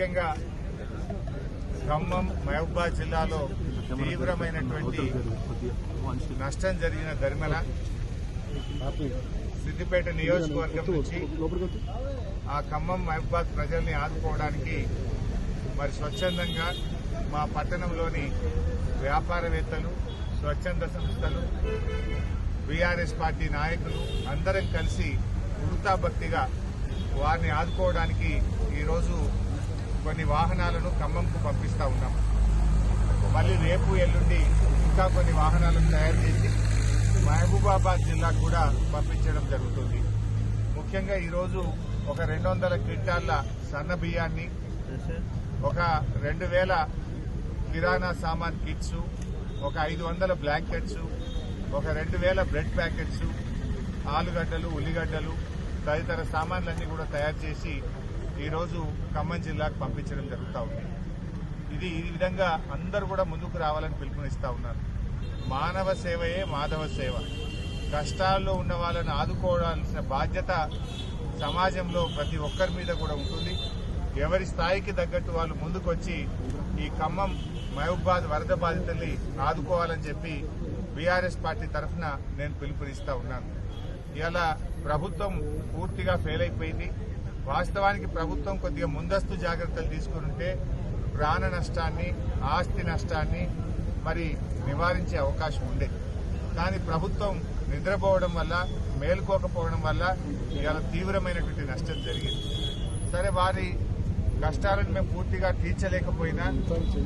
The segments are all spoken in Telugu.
ముఖ్యంగా ఖమ్మం మహబూబాబాద్ జిల్లాలో తీవ్రమైనటువంటి నష్టం జరిగిన దరిమల సిద్దిపేట నియోజకవర్గం నుంచి ఆ ఖమ్మం మహబూబాబాద్ ప్రజల్ని ఆదుకోవడానికి మరి స్వచ్ఛందంగా మా పట్టణంలోని వ్యాపారవేత్తలు, స్వచ్ఛంద సంస్థలు, బీఆర్ఎస్ పార్టీ నాయకులు అందరం కలిసి వృత్తాభక్తిగా వారిని ఆదుకోవడానికి ఈరోజు కొన్ని వాహనాలను ఖమ్మంకు పంపిస్తా ఉన్నాం. మళ్ళీ రేపు ఎల్లుండి ఇంకా కొన్ని వాహనాలను తయారు చేసి మహబూబాబాద్ జిల్లా కూడా పంపించడం జరుగుతుంది. ముఖ్యంగా ఈరోజు ఒక 200 క్వింటాళ్ల సన్న బియ్యాన్ని, ఒక 2000 కిరాణా సామాన్ కిట్స్, ఒక 500 బ్లాంకెట్స్, ఒక 2000 బ్రెడ్ ప్యాకెట్స్, ఆలుగడ్డలు, ఉల్లిగడ్డలు తదితర సామాన్లన్నీ కూడా తయారు చేసి ఈరోజు ఖమ్మం జిల్లాకు పంపించడం జరుగుతూ ఉంది. ఈ విధంగా అందరూ కూడా ముందుకు రావాలని పిలుపునిస్తా ఉన్నారు. మానవ సేవయే మాధవ సేవ. కష్టాల్లో ఉన్న వాళ్ళని ఆదుకోవాల్సిన బాధ్యత సమాజంలో ప్రతి ఒక్కరి మీద కూడా ఉంటుంది. ఎవరి స్థాయికి తగ్గట్టు వాళ్ళు ముందుకొచ్చి ఈ ఖమ్మం మహబూబాబాద్ వరద బాధితుల్ని ఆదుకోవాలని చెప్పి బీఆర్ఎస్ పార్టీ తరఫున నేను పిలుపునిస్తా ఉన్నాను. ఇలా ప్రభుత్వం పూర్తిగా ఫెయిల్ అయిపోయింది. వాస్తవానికి ప్రభుత్వం కొద్దిగా ముందస్తు జాగ్రత్తలు తీసుకుంటే ప్రాణ నష్టాన్ని, ఆస్తి నష్టాన్ని మరి నివారించే అవకాశం ఉండేది. కానీ ప్రభుత్వం నిద్రపోవడం వల్ల, మేల్కోకపోవడం వల్ల ఇవాళ తీవ్రమైనటువంటి నష్టం జరిగింది. సరే, వారి కష్టాలను మేము పూర్తిగా తీర్చలేకపోయినా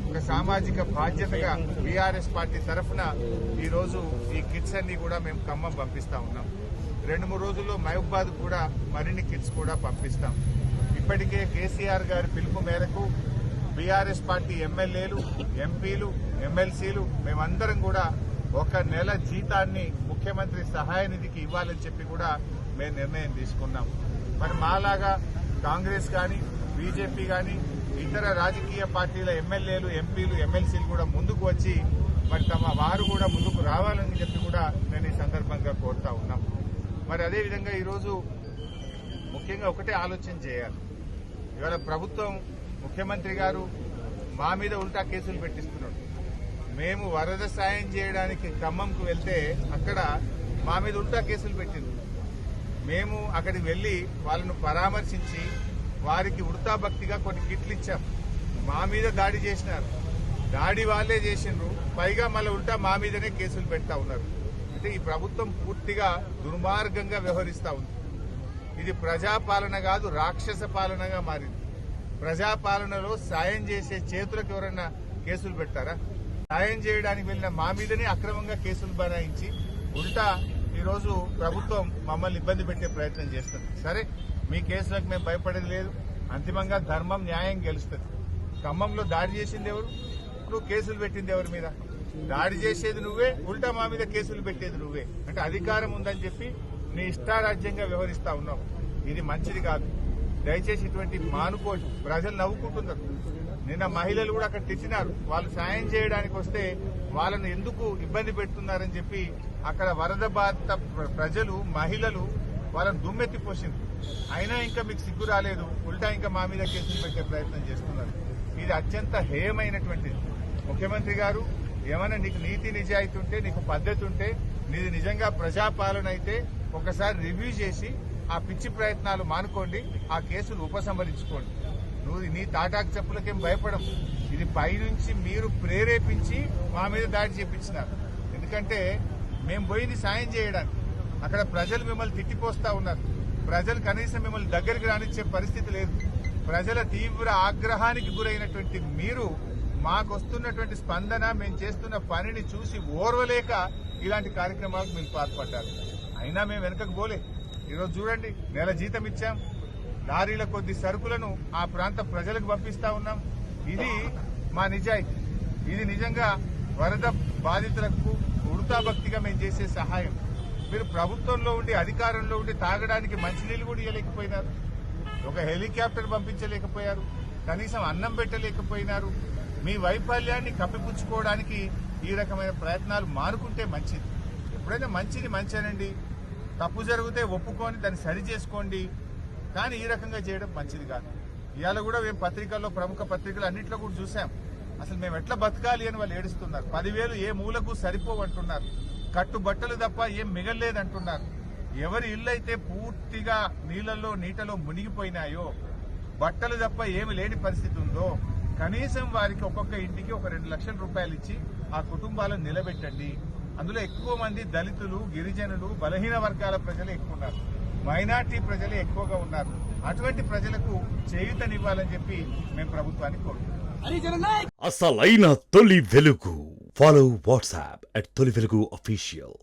ఒక సామాజిక బాధ్యతగా బీఆర్ఎస్ పార్టీ తరఫున ఈరోజు ఈ కిట్స్ అన్ని కూడా మేము ఖమ్మం పంపిస్తా ఉన్నాం. 2-3 రోజుల్లో మహబూబాబాద్ కూడా మరిన్ని కిట్స్ కూడా పంపిస్తాం. ఇప్పటికే కేసీఆర్ గారి పిలుపు మేరకు బీఆర్ఎస్ పార్టీ ఎమ్మెల్యేలు, ఎంపీలు, ఎమ్మెల్సీలు మేమందరం కూడా 1 నెల జీతాన్ని ముఖ్యమంత్రి సహాయ నిధికి ఇవ్వాలని చెప్పి కూడా మేము నిర్ణయం తీసుకున్నాం. మరి మాలాగా కాంగ్రెస్ కానీ, బీజేపీ కానీ, ఇతర రాజకీయ పార్టీల ఎమ్మెల్యేలు, ఎంపీలు, ఎమ్మెల్సీలు కూడా ముందుకు వచ్చి మరి వారు కూడా ముందుకు రావాలని చెప్పి కూడా నేను ఈ సందర్భంగా కోరుతా ఉన్నాం. మరి అదేవిధంగా ఈరోజు ముఖ్యంగా ఒకటే ఆలోచన చేయాలి. ఇవాళ ప్రభుత్వం, ముఖ్యమంత్రి గారు మా మీద ఉల్టా కేసులు పెట్టిస్తున్నాడు. మేము వరద సాయం చేయడానికి ఖమ్మంకు వెళ్తే అక్కడ మా మీద ఉల్టా కేసులు పెట్టింది. మేము అక్కడికి వెళ్లి వాళ్ళను పరామర్శించి వారికి వృత్తాభక్తిగా కొన్ని కిట్లు ఇచ్చాం. మా మీద దాడి చేసినారు. దాడి వాళ్లే చేసిండ్రు, పైగా మళ్ళీ ఉల్టా మా మీదనే కేసులు పెడతా ఉన్నారు. అంటే ఈ ప్రభుత్వం పూర్తిగా దుర్మార్గంగా వ్యవహరిస్తా ఉంది. ఇది ప్రజాపాలన కాదు, రాక్షస పాలనగా మారింది. ప్రజాపాలనలో సాయం చేసే చేతులకు ఎవరన్నా కేసులు పెట్టారా? సాయం చేయడానికి వెళ్లిన మా మీదనే అక్రమంగా కేసులు బనాయించి ఉల్టా ఈరోజు ప్రభుత్వం మమ్మల్ని ఇబ్బంది పెట్టే ప్రయత్నం చేస్తుంది. సరే, మీ కేసులకు మేము భయపడేది లేదు. అంతిమంగా ధర్మం, న్యాయం గెలుస్తుంది. ఖమ్మంలో దాడి చేసింది ఎవరు? నువ్వు కేసులు పెట్టింది ఎవరి మీద? దాడి చేసేది నువ్వే, ఉల్టా మా మీద కేసులు పెట్టేది నువ్వే. అంటే అధికారం ఉందని చెప్పి నీ ఇష్టారాజ్యంగా వ్యవహరిస్తా ఉన్నావు. ఇది మంచిది కాదు. దయచేసి ఇటువంటి మానుకోండి. ప్రజలు నవ్వుకుంటున్నారు. నిన్న మహిళలు కూడా అక్కడ తిట్టినారు. వాళ్ళు సాయం చేయడానికి వస్తే వాళ్ళను ఎందుకు ఇబ్బంది పెడుతున్నారని చెప్పి అక్కడ వరద బాధిత ప్రజలు, మహిళలు వాళ్ళని దుమ్మెత్తిపోసింది. అయినా ఇంకా మీకు సిగ్గు రాలేదు, ఉల్టా ఇంకా మా మీద కేసులు పెట్టే ప్రయత్నం చేస్తున్నారు. ఇది అత్యంత హేయమైనటువంటిది. ముఖ్యమంత్రి గారు, ఏమైనా నీకు నీతి నిజాయితీ ఉంటే, నీకు పద్ధతి ఉంటే, నీది నిజంగా ప్రజాపాలన అయితే ఒకసారి రివ్యూ చేసి ఆ పిచ్చి ప్రయత్నాలు మానుకోండి, ఆ కేసులు ఉపసంహరించుకోండి. నువ్వు నీ తాటాకు చెప్పులకేం భయపడం. ఇది పైనుంచి మీరు ప్రేరేపించి మా మీద దాడి చేపించినారు. ఎందుకంటే మేము పోయింది సాయం చేయడానికి. అక్కడ ప్రజలు మిమ్మల్ని తిట్టిపోస్తా ఉన్నారు. ప్రజలు కనీసం మిమ్మల్ని దగ్గరికి రానిచ్చే పరిస్థితి లేదు. ప్రజల తీవ్ర ఆగ్రహానికి గురైనటువంటి మీరు మాకొస్తున్నటువంటి స్పందన, మేము చేస్తున్న పనిని చూసి ఓర్వలేక ఇలాంటి కార్యక్రమాలకు మీరు పాల్పడ్డారు. అయినా మేము వెనకకు పోలే. ఈరోజు చూడండి, నెల జీతం ఇచ్చాం, లారీల కొద్ది సరుకులను ఆ ప్రాంత ప్రజలకు పంపిస్తా ఉన్నాం. ఇది మా నిజాయితీ. ఇది నిజంగా వరద బాధితులకు వృతాభక్తిగా మేము చేసే సహాయం. మీరు ప్రభుత్వంలో ఉండి, అధికారంలో ఉండి తాగడానికి మంచినీళ్లు కూడా ఇవ్వలేకపోయినారు. ఒక హెలికాప్టర్ పంపించలేకపోయారు. కనీసం అన్నం పెట్టలేకపోయినారు. మీ వైఫల్యాన్ని కప్పిపుచ్చుకోవడానికి ఈ రకమైన ప్రయత్నాలు మానుకుంటే మంచిది. ఎప్పుడైనా మంచిది మంచినండి, తప్పు జరిగితే ఒప్పుకొని దాన్ని సరి చేసుకోండి. కానీ ఈ రకంగా చేయడం మంచిది కాదు. ఇవాళ కూడా మేము పత్రికల్లో, ప్రముఖ పత్రికలు అన్నింటిలో కూడా చూసాం. అసలు మేము ఎట్లా బతకాలి అని వాళ్ళు ఏడుస్తున్నారు. 10,000 ఏ మూలకు సరిపోవంటున్నారు. కట్టుబట్టలు తప్ప ఏం మిగల్లేదంటున్నారు. ఎవరి ఇల్లు అయితే పూర్తిగా నీటలో మునిగిపోయినాయో, బట్టలు తప్ప ఏమి లేని పరిస్థితి ఉందో, కనీసం వారికి ఒక్కొక్క ఇంటికి ఒక 2 లక్షల రూపాయలు ఇచ్చి ఆ కుటుంబాలను నిలబెట్టండి. అందులో ఎక్కువ మంది దళితులు, గిరిజనులు, బలహీన వర్గాల ప్రజలు ఎక్కువ ఉన్నారు. మైనార్టీ ప్రజలే ఎక్కువగా ఉన్నారు. అటువంటి ప్రజలకు చేయూతనివ్వాలని చెప్పి మేము ప్రభుత్వాన్ని కోరుతున్నాం. అసలైన తొలి వెలుగు. ఫాలో వాట్సాప్ @తొలి వెలుగు official.